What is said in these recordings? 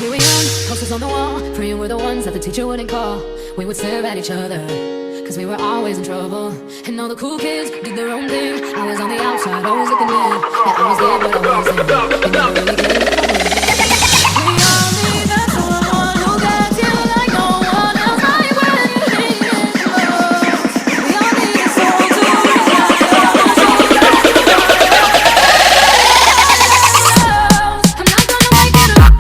We were young, posters on the wall, praying we're the ones that the teacher wouldn't call. We would stare at each other, cause we were always in trouble. And all the cool kids did their own thing. I was on the outside, always looking in. Yeah, I was there, but I wasn't. You never really get it. We all need that someone who gets you like no one else. Like when you need it most. We all need a soul to reach out to the soul that you love. I'm not gonna make it up.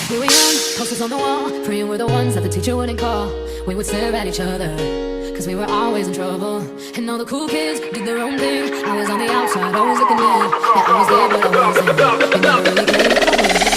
We were young, posters on the wall, praying we're the ones that the teacher wouldn't call. We would stare at each other, cause we were always in trouble. And all the cool kids did their own thing. I was on the outside, always looking in. Yeah, I was there, but I wasn't. You never really get it.